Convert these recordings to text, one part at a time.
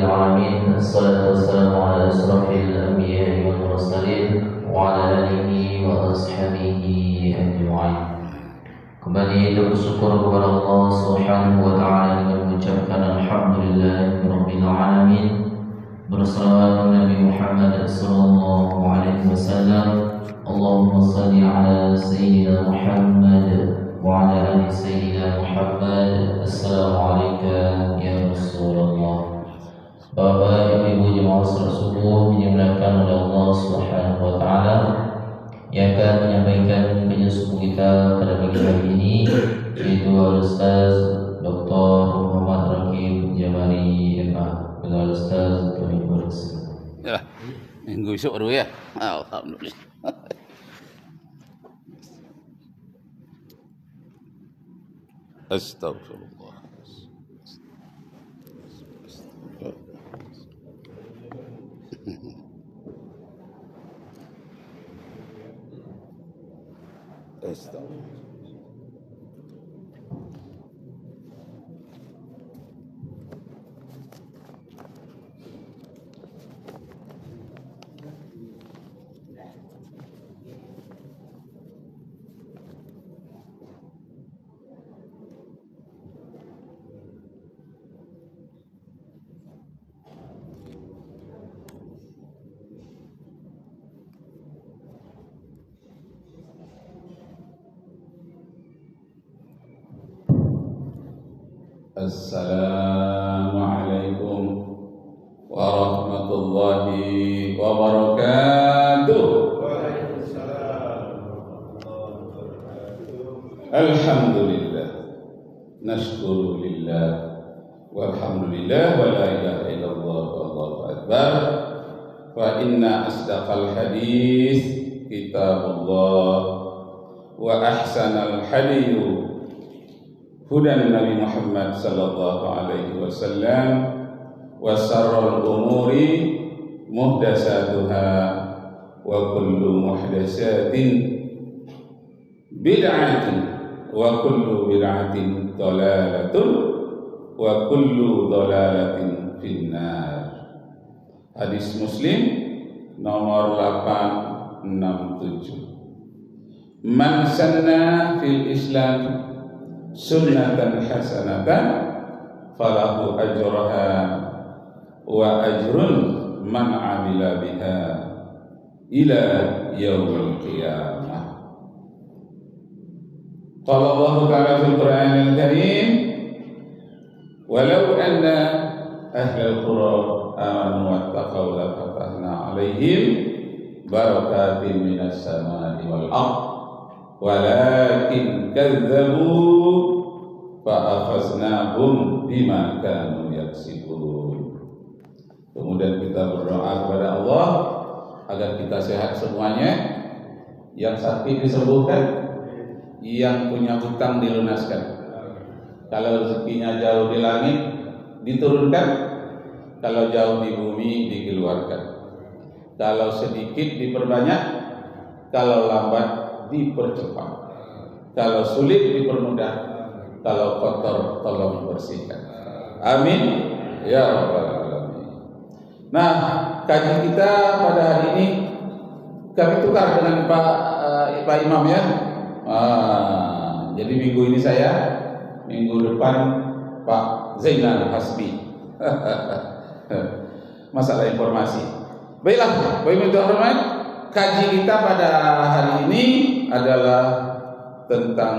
العالمين. الصلاة والسلام على أشرف الأنبياء والمرسلين وعلى آله وأصحابه أجمعين. Kembali bersyukur kepada Allah Subhanahu wa taala dengan mengucapkan alhamdulillahirabbil alamin. Bersalawat Nabi Muhammad sallallahu alaihi wasallam. Allahumma shalli ala sayyidina Muhammad wa ala ali sayyidina Muhammad. Assalamualaikum ya Rasulullah. Bapak Ibu jemaah salat subuh dimuliakan oleh Allah Subhanahu wa taala, yang akan menyampaikan kajian subuh kita pada pagi hari ini yaitu Al-Ustaz Dr. Muhammad Rakib Jamari MA. Al-Ustaz Tony Boris. Ya, minggu esok baru ya. Alhamdulillah. Astagfirullah. Astagfirullah. Assalamualaikum warahmatullahi wabarakatuh. Alhamdulillah, nashkuru lillah, walhamdulillah, wa la ilaha illallah, wallahu akbar. Fa inna asdaqal hadis kitabullah, wa ahsanal hadith hudan Nabi Muhammad sallallahu alaihi wasallam, wa syarrul umuri muhdatsatuha, wa kullu muhdatsatin bid'atin, wa kullu bid'atin dhalalatun, wa kullu dhalalatin finnar. Hadis Muslim nomor 867. Man sanna fil Islam sunnatan hasanatan falahu ajraha wa ajrun man amila biha ila yaumil qiyamah. Qala Allah ta'ala fil Qur'anil Karim, walau anna ahlal qura amanu wattaqaw la fatahna 'alaihim barakatin minas samai wal ardh walakin kadzabu fa'akhaznahum bima kanu yaksibun. Kemudian kita berdoa kepada Allah agar kita sehat semuanya, yang sakit disembuhkan, yang punya hutang dilunaskan, kalau rezekinya jauh di langit diturunkan, kalau jauh di bumi dikeluarkan, kalau sedikit diperbanyak, kalau lambat dipercepat, kalau sulit dipermudah, kalau kotor tolong bersihkan. Amin ya rabbal alamin. Nah, kajian kita pada hari ini kami tukar dengan Pak Imam ya. Jadi minggu ini saya, minggu depan Pak Zainal Hasbi. Masalah informasi. Baiklah, Bapak Ibu Hormat, kaji kita pada hari ini adalah tentang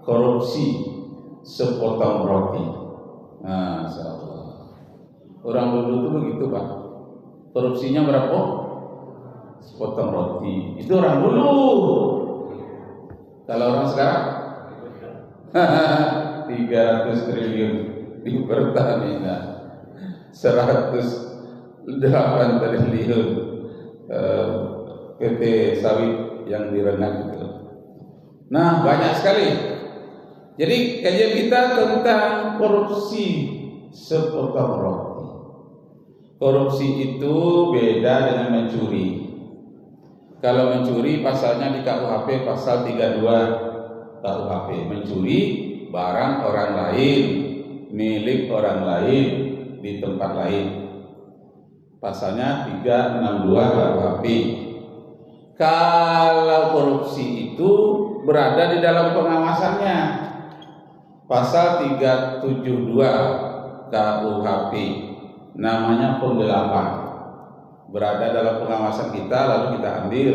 korupsi sepotong roti. Nah, insyaallah. Orang dulu itu begitu, Pak. Korupsinya berapa? Sepotong roti. Itu orang dulu. Kalau orang sekarang 300 triliun di Pertamina, 108 triliun PT sawit yang direnang itu. Nah, banyak sekali. Jadi kajian kita tentang korupsi sepotong roti. Korupsi itu beda dengan mencuri. Kalau mencuri pasalnya di KUHP pasal 32 KUHP. Mencuri barang orang lain, milik orang lain, di tempat lain. Pasalnya 362 KUHP. Kalau korupsi itu berada di dalam pengawasannya, pasal 372 KUHP, namanya penggelapan. Berada dalam pengawasan kita lalu kita ambil,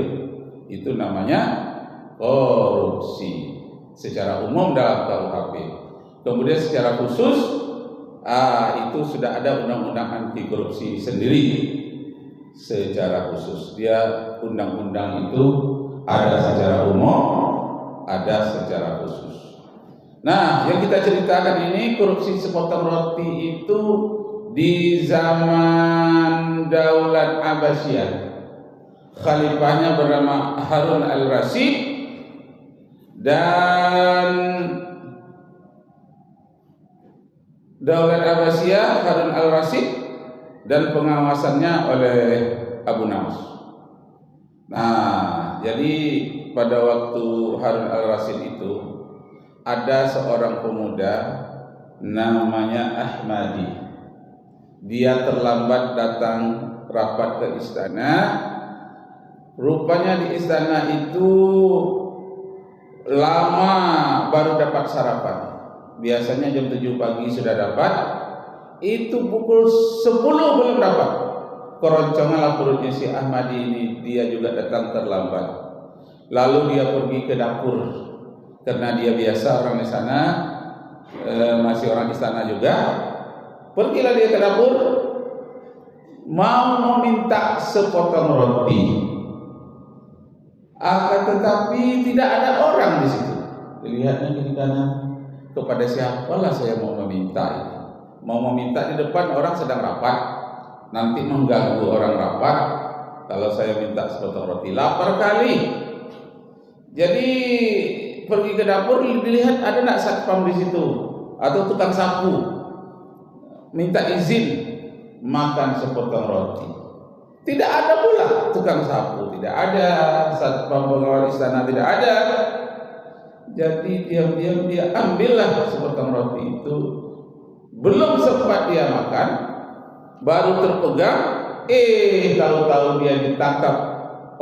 itu namanya korupsi secara umum dalam KUHP. Kemudian secara khusus itu sudah ada undang-undang anti korupsi sendiri. Secara khusus dia undang-undang itu ada secara umum, ada secara khusus. Nah, yang kita ceritakan ini korupsi sepotong roti itu di zaman Daulat Abbasiyah. Khalifahnya bernama Harun al-Rasyid dan Daulat Abbasiyah Harun al-Rasyid dan pengawasannya oleh Abu Nawas. Nah, jadi pada waktu Harun al-Rasyid itu ada seorang pemuda namanya Ahmadi. Dia terlambat datang rapat ke istana. Rupanya di istana itu lama baru dapat sarapan. Biasanya jam 7 pagi sudah dapat, itu pukul 10 belum dapat. Keronconganlah perutnya si Ahmadi ini, dia juga datang terlambat. Lalu dia pergi ke dapur, karena dia biasa orang di sana, masih orang istana juga. Pergilah dia ke dapur, mau meminta sepotong roti. Akan tetapi tidak ada orang di situ. Dilihatnya kiri kanan, kepada siapalah saya mau meminta ini? Mau meminta di depan orang sedang rapat, nanti mengganggu orang rapat. Kalau saya minta sepotong roti, lapar kali. Jadi pergi ke dapur, dilihat ada nak satpam di situ atau tukang sapu, minta izin makan sepotong roti. Tidak ada pula tukang sapu, tidak ada satpam pengawal istana, tidak ada. Jadi diam-diam dia ambillah sepotong roti itu. Belum sempat dia makan, baru terpegang, tahu-tahu dia ditangkap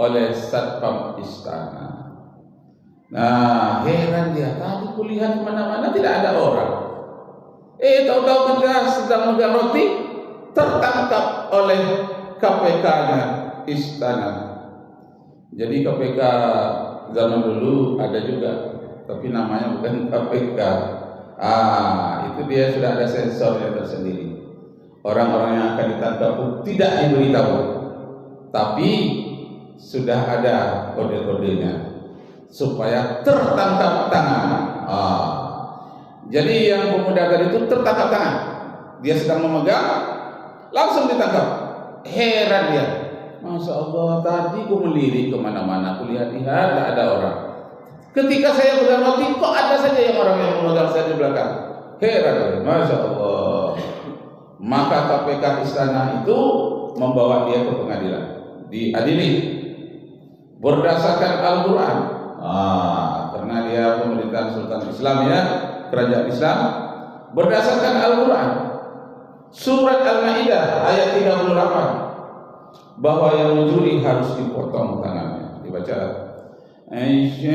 oleh satpam istana. Nah, heran dia, tadi kulihat kemana-mana tidak ada orang. Tahu-tahu kita sedang memegang roti, tertangkap oleh KPK-nya istana. Jadi KPK zaman dulu ada juga, tapi namanya bukan KPK. Itu dia sudah ada sensornya tersendiri. Orang-orang yang akan ditangkap tidak diberitahu, tapi sudah ada kode-kodenya supaya tertangkap tangan. Jadi yang pemuda tadi itu tertangkap tangan. Dia sedang memegang, langsung ditangkap. Heran dia, Masya Allah, tadi ku melirik kemana-mana, ku lihat-lihat tidak ada orang. Ketika saya pegang roti, kok ada saja yang orang yang memegang saya di belakang. Heran, Masya Allah. Maka KPK istana itu membawa dia ke pengadilan, diadili berdasarkan Al-Quran. Karena dia pemerintahan Sultan Islam ya, kerajaan Islam, berdasarkan Al-Quran. Surat Al-Maidah ayat 38, bahwa yang mencuri harus dipotong tangannya. Dibaca, Asyariku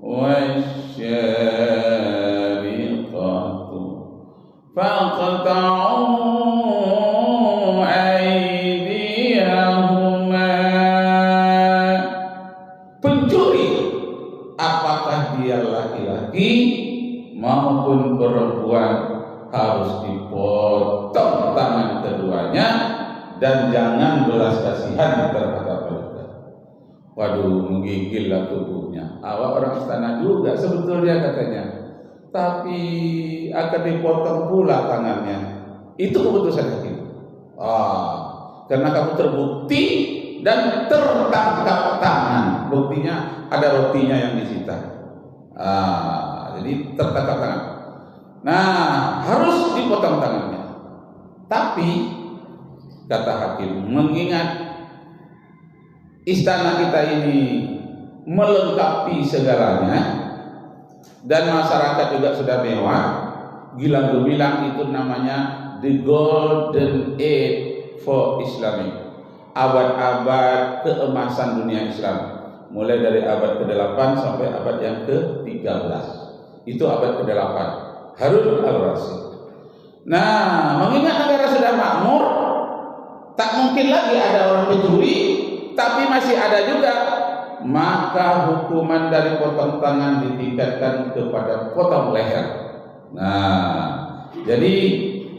wasyariqatu faqta'u aydiyahuma. Pencuri, apakah dia laki-laki maupun perempuan, harus dipotong tangan keduanya dan jangan belas kasihan terhadap mereka. Waduh, menggigillah tubuhnya. Awak orang istana juga sebetulnya katanya, tapi akan dipotong pula tangannya. Itu keputusan hakim. Karena kamu terbukti dan tertangkap tangan. Buktinya ada rotinya yang disita. Jadi tertangkap tangan. Nah, harus dipotong tangannya. Tapi kata hakim, mengingat istana kita ini melengkapi segalanya dan masyarakat juga sudah mewah, gilang gemilang itu namanya the golden age for Islamic, abad-abad keemasan dunia Islam, mulai dari abad ke-8 sampai abad yang ke-13. Itu abad ke-8, Harun al-Rasyid. Nah, mengingat negara sudah makmur, tak mungkin lagi ada orang mencuri, tapi masih ada juga, maka hukuman dari potong tangan ditingkatkan kepada potong leher. Nah, jadi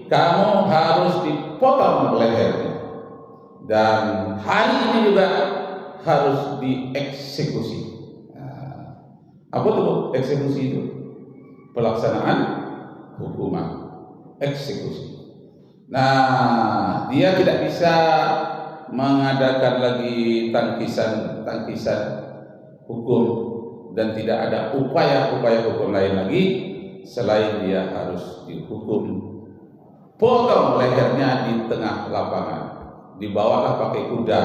kamu harus dipotong lehernya, dan hari ini juga harus dieksekusi. Nah, apa itu eksekusi itu? Pelaksanaan hukuman, eksekusi. Nah, dia tidak bisa mengadakan lagi tangkisan hukum, dan tidak ada upaya hukum lain lagi selain dia harus dihukum. Potong lehernya di tengah lapangan, dibawalah pakai kuda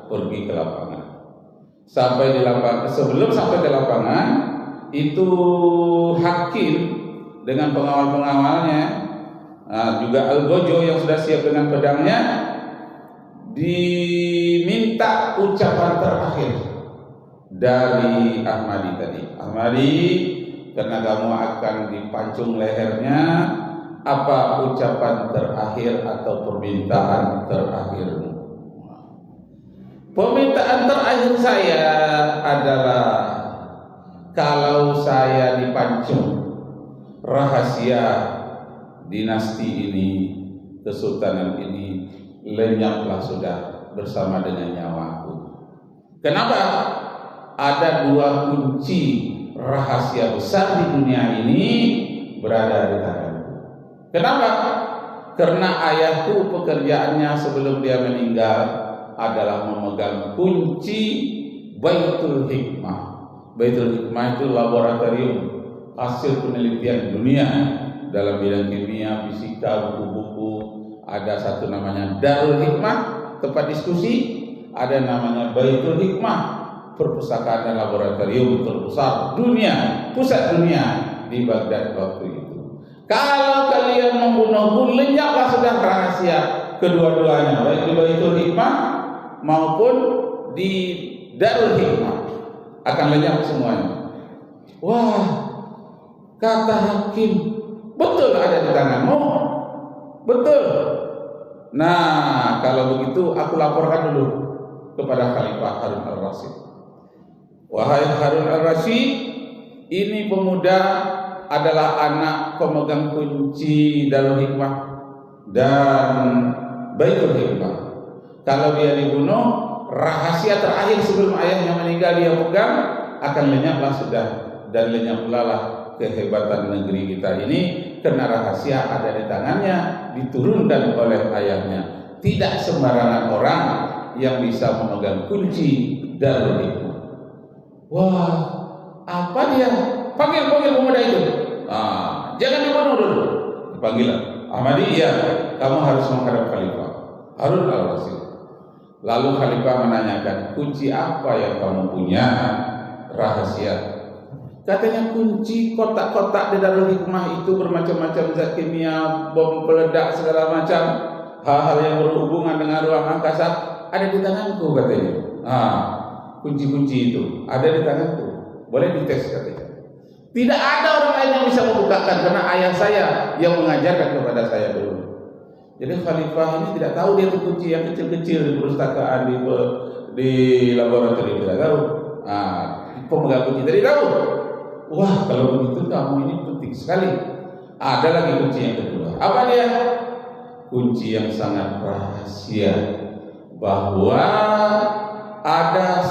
pergi ke lapangan. Sampai di lapangan, sebelum sampai ke lapangan itu hakim dengan pengawal-pengawalnya, juga Al-Gojo yang sudah siap dengan pedangnya, diminta ucapan terakhir dari Ahmadi tadi. Ahmadi, karena kamu akan dipancung lehernya, apa ucapan terakhir atau permintaan terakhirmu? Permintaan terakhir saya adalah, kalau saya dipancung, rahasia dinasti ini, kesultanan ini lenyaplah sudah bersama dengan nyawaku. Kenapa? Ada 2 kunci rahasia besar di dunia ini berada di tanganku. Kenapa? Karena ayahku pekerjaannya sebelum dia meninggal adalah memegang kunci Baitul Hikmah. Baitul Hikmah itu laboratorium hasil penelitian dunia dalam bidang kimia, fisika, buku-buku. Ada satu namanya Darul Hikmah, tempat diskusi. Ada namanya Baitul Hikmah, perpustakaan dan laboratorium terbesar dunia, pusat dunia di Baghdad waktu itu. Kalau kalian membunuhku, lenyaplah sudah rahasia kedua-duanya, baik di Baitul Hikmah maupun di Darul Hikmah, akan lenyap semuanya. Wah, kata hakim, betul ada di tanganmu, betul. Nah, kalau begitu aku laporkan dulu kepada Khalifah Harun al-Rasyid. Wahai Harun al-Rasyid, ini pemuda adalah anak pemegang kunci Darul Hikmah dan Baitul Hikmah. Kalau dia dibunuh, rahasia terakhir sebelum ayahnya meninggal dia pegang akan lenyaplah sudah, dan lenyap pula lah kehebatan negeri kita ini, karena rahasia ada di tangannya, diturunkan oleh ayahnya. Tidak sembarangan orang yang bisa memegang kunci Darul Hikmah. Wah, apa dia? Panggil pemuda itu. Jangan dibunuh dulu. Dipanggil Ahmadi, iya, kamu harus menghadap Khalifah Harun al-Rasyid. Lalu Khalifah menanyakan, kunci apa yang kamu punya? Rahasia. Katanya kunci kotak-kotak di Darul Hikmah itu bermacam-macam zat kimia, bom peledak, segala macam hal-hal yang berhubungan dengan ruang angkasa ada di tanganku katanya. Kunci-kunci itu ada di tanganku. Boleh dites katanya. Tidak ada orang lain yang bisa membukakan, karena ayah saya yang mengajarkan kepada saya dulu. Jadi Khalifah ini tidak tahu dia itu kunci yang kecil-kecil di perpustakaan, di laboratorium, tidak tahu. Pemegang kunci tadi tahu. Wah, kalau begitu kamu ini penting sekali. Ada lagi kunci yang kedua. Apa dia? Kunci yang sangat rahasia, bahwa ada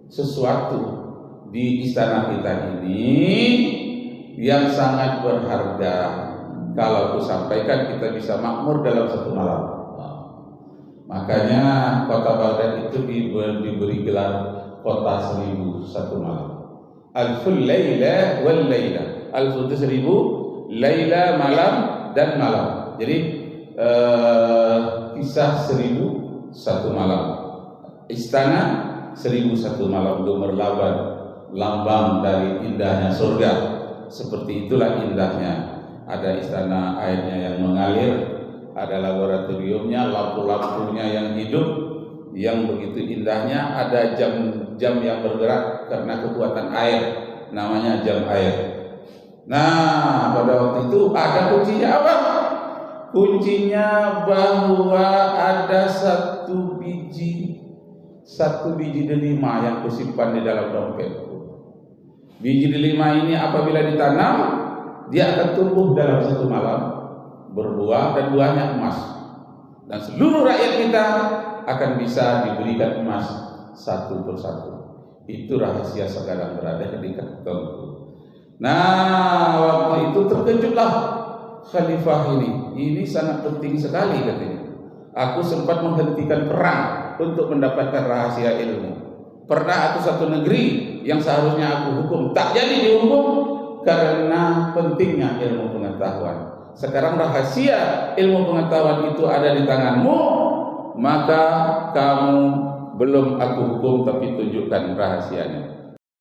sesuatu di istana kita ini yang sangat berharga. Kalau aku sampaikan, kita bisa makmur dalam 1 malam. Makanya kota Baghdad itu diberi gelar kota 1001 malam. Alful Laila wal Laila. Alful itu 1000, Laila malam dan malam. Jadi kisah 1001 malam. Istana 1001 malam, gemerlaban, lambang dari indahnya surga. Seperti itulah indahnya. Ada istana airnya yang mengalir, ada laboratoriumnya, lampu-lampunya yang hidup, yang begitu indahnya. Ada jam-jam yang bergerak karena kekuatan air, namanya jam air. Nah, pada waktu itu ada kuncinya apa? Kuncinya bahwa ada satu biji delima yang kusimpan di dalam dompetku. Biji delima ini apabila ditanam, dia akan tumbuh dalam satu malam, berbuah dan buahnya emas. Dan seluruh rakyat kita akan bisa diberikan emas satu persatu. Itu rahasia sekarang berada di kantongku. Nah, waktu itu terkejutlah khalifah ini. Ini sangat penting sekali katanya. Aku sempat menghentikan perang untuk mendapatkan rahasia ilmu. Pernah aku satu negeri yang seharusnya aku hukum, tak jadi dihukum karena pentingnya ilmu pengetahuan. Sekarang rahasia ilmu pengetahuan itu ada di tanganmu, maka kamu belum aku hukum tapi tunjukkan rahasianya.